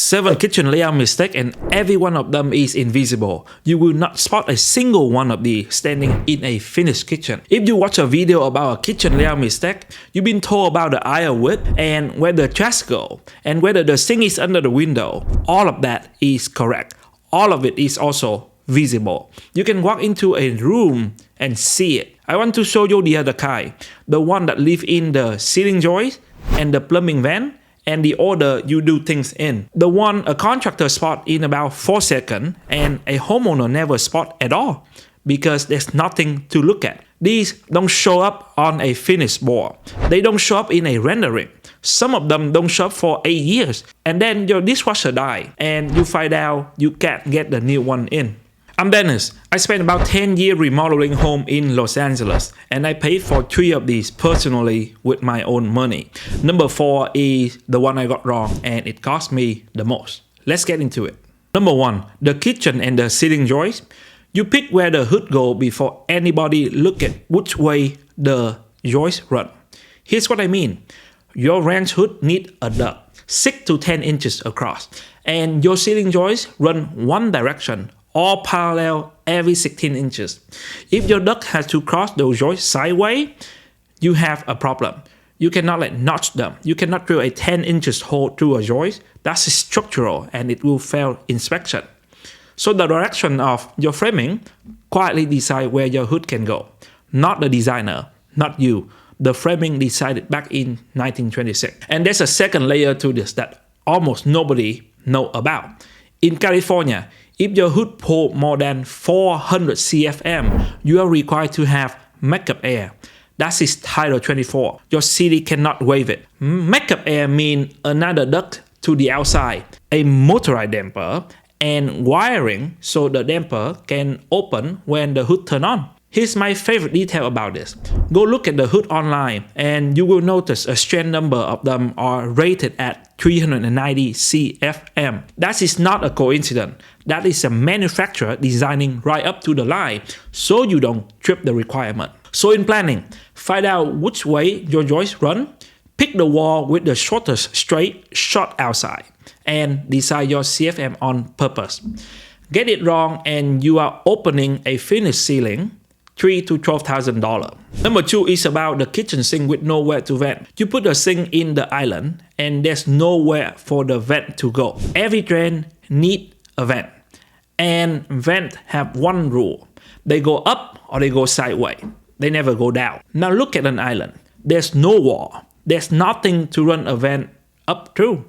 7 kitchen layout mistakes, and every one of them is invisible. You will not spot a single one of these standing in a finished kitchen. If you watch a video about a kitchen layout mistake, you've been told about the aisle width and where the trash go and whether the sink is under the window. All of that is correct. All of it is also visible. You can walk into a room and see it. I want to show you the other kind, the one that live in the ceiling joist and the plumbing vent and the order you do things in. The one a contractor spot in about 4 seconds and a homeowner never spot at all because there's nothing to look at. These don't show up on a finished board. They don't show up in a rendering. Some of them don't show up for 8 years. And then your dishwasher die and you find out you can't get the new one in. I'm Dennis. I spent about 10 years remodeling home in Los Angeles, and I paid for 3 of these personally with my own money. Number 4 is the one I got wrong, and it cost me the most. Let's get into it. Number 1, the kitchen and the ceiling joist. You pick where the hood go before anybody look at which way the joist run. Here's what I mean. Your ranch hood need a duct 6 to 10 inches across, and your ceiling joist run one direction, all parallel every 16 inches. If your duct has to cross those joists sideways, you have a problem. You cannot notch them. You cannot drill a 10 inches hole through a joist. That's structural and it will fail inspection. So the direction of your framing quietly decide where your hood can go. Not the designer, not you. The framing decided back in 1926. And there's a second layer to this that almost nobody know about. In California, if your hood pull more than 400 CFM, you are required to have makeup air. That is Title 24. Your city cannot waive it. Makeup air means another duct to the outside, a motorized damper, and wiring so the damper can open when the hood turn on. Here's my favorite detail about this. Go look at the hood online and you will notice a strand number of them are rated at 390 CFM. That is not a coincidence. That is a manufacturer designing right up to the line so you don't trip the requirement. So in planning, find out which way your joist run, pick the wall with the shortest straight shot outside, and decide your CFM on purpose. Get it wrong and you are opening a finished ceiling, $3,000 to $12,000. Number 2 is about the kitchen sink with nowhere to vent. You put the sink in the island and there's nowhere for the vent to go. Every drain need a vent. And vent have one rule. They go up or they go sideways. They never go down. Now look at an island. There's no wall. There's nothing to run a vent up through.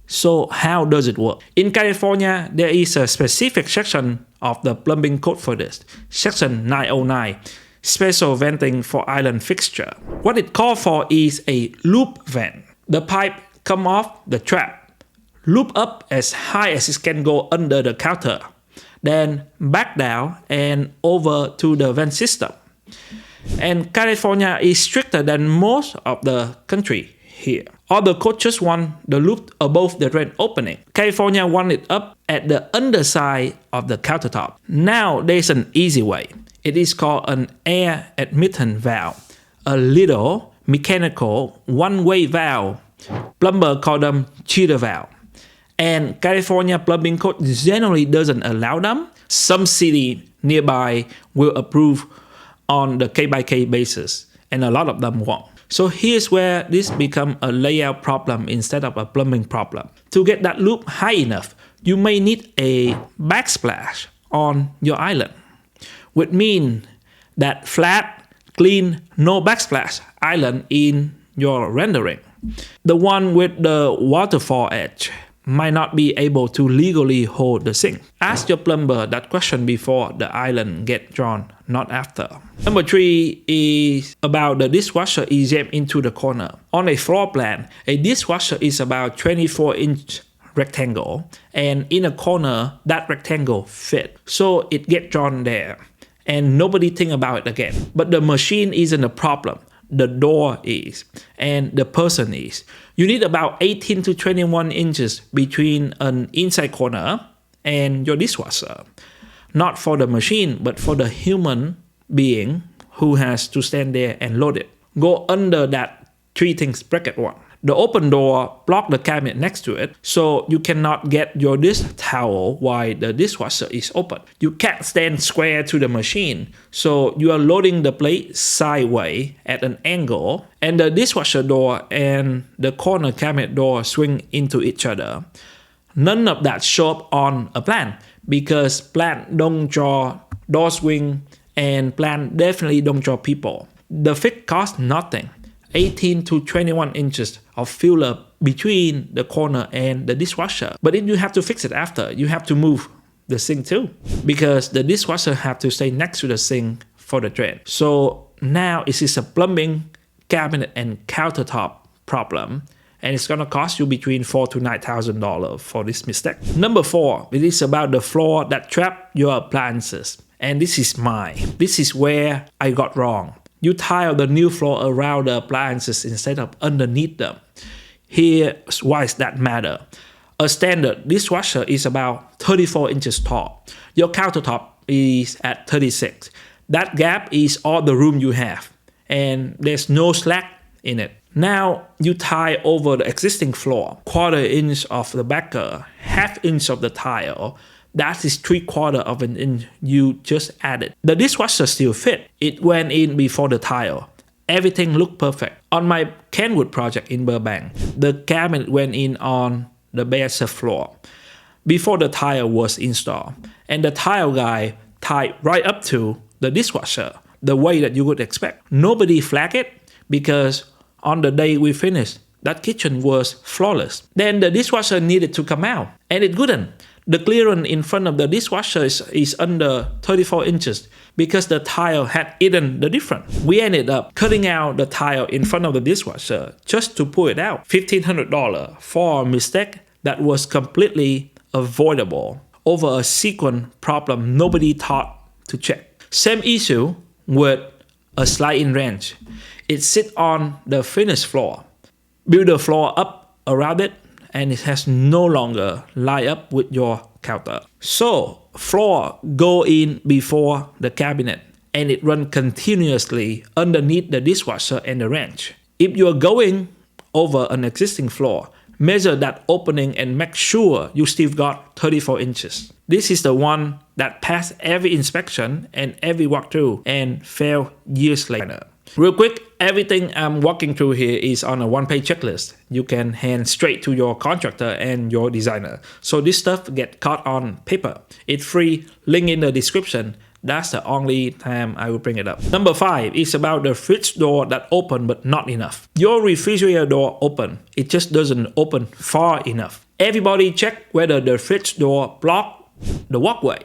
So how does it work? In California, there is a specific section of the plumbing code for this. Section 909, special venting for island fixture. What it calls for is a loop vent. The pipe come off the trap, loop up as high as it can go under the counter, then back down and over to the vent system. And California is stricter than most of the country here. Other codes just want the loop above the drain opening. California want it up at the underside of the countertop. Now there's an easy way. It is called an air admittance valve, a little mechanical one-way valve. Plumber call them cheater valve. And California plumbing code generally doesn't allow them. Some city nearby will approve on the case-by-case basis, and a lot of them won't. So here's where this becomes a layout problem instead of a plumbing problem. To get that loop high enough, you may need a backsplash on your island, which means that flat, clean, no backsplash island in your rendering. The one with the waterfall edge might not be able to legally hold the sink. Ask your plumber that question before the island get drawn, not after. Number 3 is about the dishwasher is jammed into the corner. On a floor plan, a dishwasher is about 24-inch rectangle, and in a corner, that rectangle fit. So it get drawn there, and nobody think about it again. But the machine isn't a problem. The door is, and the person is. You need about 18 to 21 inches between an inside corner and your dishwasher. Not for the machine, but for the human being who has to stand there and load it. Go under that 3 things bracket one. The open door blocks the cabinet next to it, so you cannot get your dish towel while the dishwasher is open. You can't stand square to the machine, so you are loading the plate sideways at an angle, and the dishwasher door and the corner cabinet door swing into each other. None of that show up on a plan because plan don't draw door swing and plan definitely don't draw people. The fix costs nothing. 18 to 21 inches of filler between the corner and the dishwasher. But if you have to fix it after, you have to move the sink too, because the dishwasher have to stay next to the sink for the drain. So now it is a plumbing, cabinet, and countertop problem, and it's gonna cost you between $4,000 to $9,000 for this mistake. Number 4, it is about the floor that trap your appliances. And this is mine. This is where I got wrong. You tile the new floor around the appliances instead of underneath them. Here's why that matter. A standard dishwasher is about 34 inches tall. Your countertop is at 36. That gap is all the room you have, and there's no slack in it. Now you tie over the existing floor, 1/4 inch of the backer, 1/2 inch of the tile. That is 3/4 of an inch you just added. The dishwasher still fit. It went in before the tile. Everything looked perfect. On my Kenwood project in Burbank, the cabinet went in on the bare floor before the tile was installed. And the tile guy tied right up to the dishwasher, the way that you would expect. Nobody flagged it because on the day we finished, that kitchen was flawless. Then the dishwasher needed to come out, and it couldn't. The clearance in front of the dishwasher is under 34 inches because the tile had eaten the difference. We ended up cutting out the tile in front of the dishwasher just to pull it out. $1,500 for a mistake that was completely avoidable over a sequence problem nobody thought to check. Same issue with a slide-in wrench. It sits on the finished floor. Build the floor up around it, and it has no longer line up with your counter. So floor go in before the cabinet, and it run continuously underneath the dishwasher and the wrench. If you are going over an existing floor, measure that opening and make sure you still got 34 inches. This is the one that passed every inspection and every walkthrough and failed years later. Real quick, everything I'm walking through here is on a one-page checklist. You can hand straight to your contractor and your designer. So this stuff get caught on paper. It's free, link in the description. That's the only time I will bring it up. Number 5 is about the fridge door that open but not enough. Your refrigerator door open, it just doesn't open far enough. Everybody check whether the fridge door block the walkway.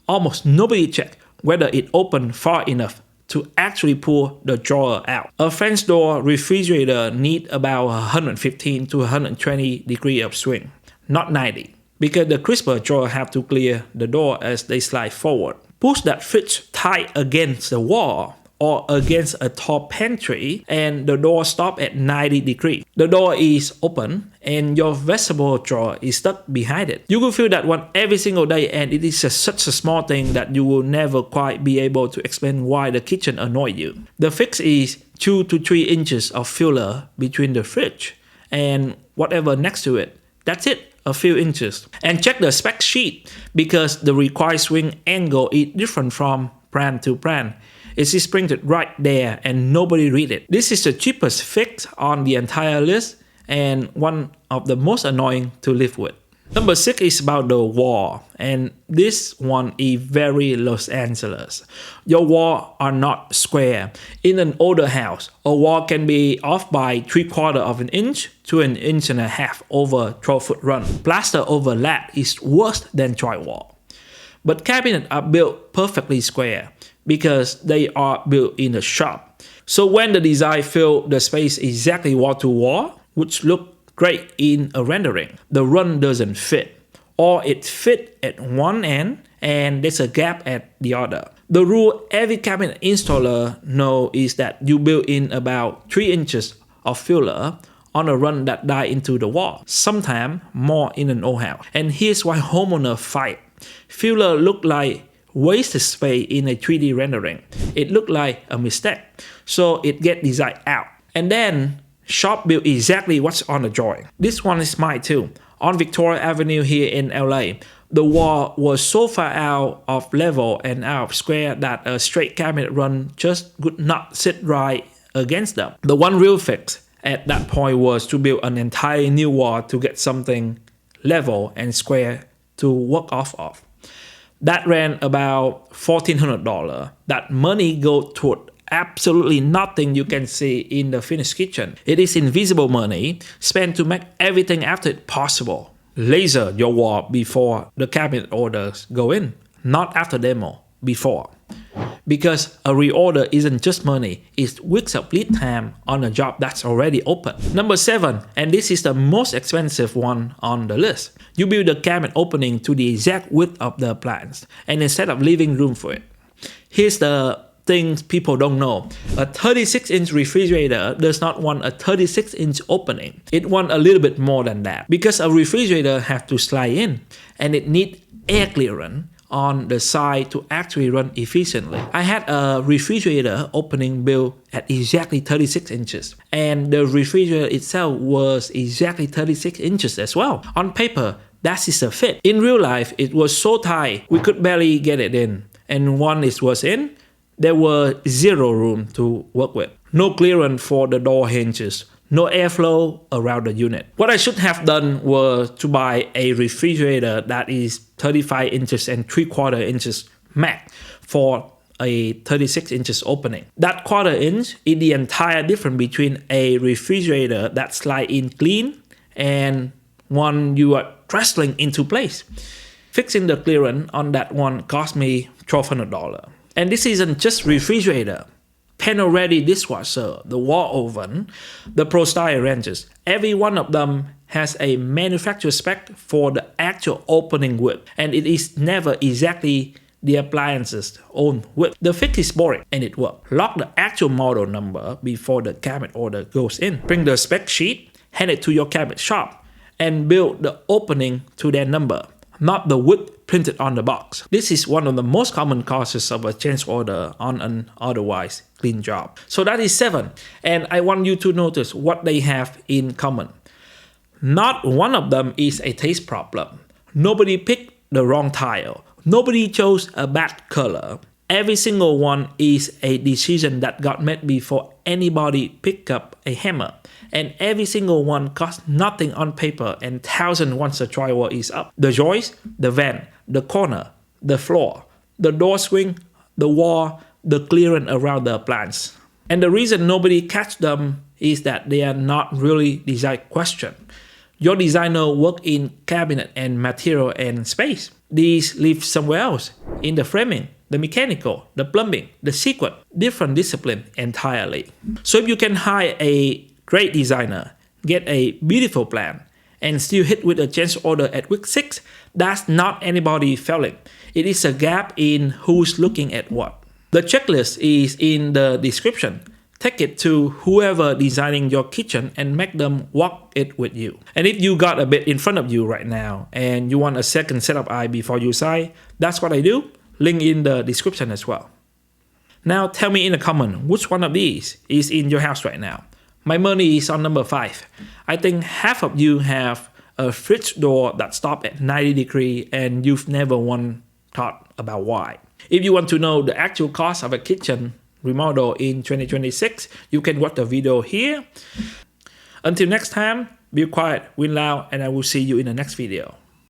Almost nobody check whether it open far enough to actually pull the drawer out. A French door refrigerator need about 115 to 120 degree of swing, not 90, because the crisper drawer have to clear the door as they slide forward. Push that fridge tight against the wall or against a tall pantry, and the door stop at 90 degrees. The door is open and your vegetable drawer is stuck behind it. You will feel that one every single day, and it is such a small thing that you will never quite be able to explain why the kitchen annoys you. The fix is 2 to 3 inches of filler between the fridge and whatever next to it. That's it. A few inches. And check the spec sheet because the required swing angle is different from brand to brand. It is printed right there and nobody read it. This is the cheapest fix on the entire list and one of the most annoying to live with. Number 6 is about the wall, and this one is very Los Angeles. Your wall are not square. In an older house, a wall can be off by 3/4 of an inch to 1.5 inches over 12-foot run. Plaster overlap is worse than drywall. But cabinets are built perfectly square because they are built in a shop. So when the design fill the space exactly wall to wall, which look great in a rendering, the run doesn't fit, or it fit at one end and there's a gap at the other. The rule every cabinet installer know is that you build in about 3 inches of filler on a run that die into the wall, sometimes more in an old house. And here's why homeowner fight. Filler look like wasted space in a 3D rendering. It look like a mistake, so it get designed out. And then Shop built exactly what's on the drawing. This one is mine too. On Victoria Avenue here in LA, the wall was so far out of level and out of square that a straight cabinet run just would not sit right against them. The one real fix at that point was to build an entire new wall to get something level and square to work off of. That ran about $1,400. That money go toward absolutely nothing you can see in the finished kitchen. It is invisible money spent to make everything after it possible. Laser your wall before the cabinet orders go in, not after demo, before. Because a reorder isn't just money, it's weeks of lead time on a job that's already open. Number 7, and this is the most expensive one on the list. You build the cabinet opening to the exact width of the appliance, and instead of leaving room for it. Here's the things people don't know. A 36-inch refrigerator does not want a 36-inch opening. It wants a little bit more than that. Because a refrigerator has to slide in, and it needs air clearance on the side to actually run efficiently. I had a refrigerator opening built at exactly 36 inches, and the refrigerator itself was exactly 36 inches as well. On paper, that is a fit. In real life, it was so tight, we could barely get it in. And once it was in, there was zero room to work with. No clearance for the door hinges. No airflow around the unit. What I should have done was to buy a refrigerator that is 35 inches and 3/4 inches max for a 36 inches opening. That 1/4 inch is the entire difference between a refrigerator that slides in clean and one you are wrestling into place. Fixing the clearance on that one cost me $1,200. And this isn't just refrigerator. Panel-ready dishwasher, the wall oven, the Pro Style ranges. Every one of them has a manufacturer spec for the actual opening width, and it is never exactly the appliance's own width. The fix is boring, and it works. Lock the actual model number before the cabinet order goes in. Bring the spec sheet, hand it to your cabinet shop, and build the opening to their number, not the width printed on the box. This is one of the most common causes of a change order on an otherwise clean job. So that is 7, and I want you to notice what they have in common. Not one of them is a taste problem. Nobody picked the wrong tile. Nobody chose a bad color. Every single one is a decision that got made before anybody picked up a hammer. And every single one costs nothing on paper and thousands once the drywall is up. The joist, the vent, the corner, the floor, the door swing, the wall, the clearance around the appliance. And the reason nobody catch them is that they are not really design question. Your designer work in cabinet and material and space. These live somewhere else, in the framing, the mechanical, the plumbing, the sequence, different discipline entirely. So if you can hire a great designer, get a beautiful plan, and still hit with a change order at week 6, that's not anybody failing. It is a gap in who's looking at what. The checklist is in the description. Take it to whoever designing your kitchen and make them walk it with you. And if you got a bed in front of you right now and you want a second set of eye before you sign, that's what I do. Link in the description as well. Now tell me in the comment which one of these is in your house right now. My money is on number 5. I think half of you have a fridge door that stops at 90 degrees and you've never once thought about why. If you want to know the actual cost of a kitchen remodel in 2026, you can watch the video here. Until next time, be quiet, win loud, and I will see you in the next video.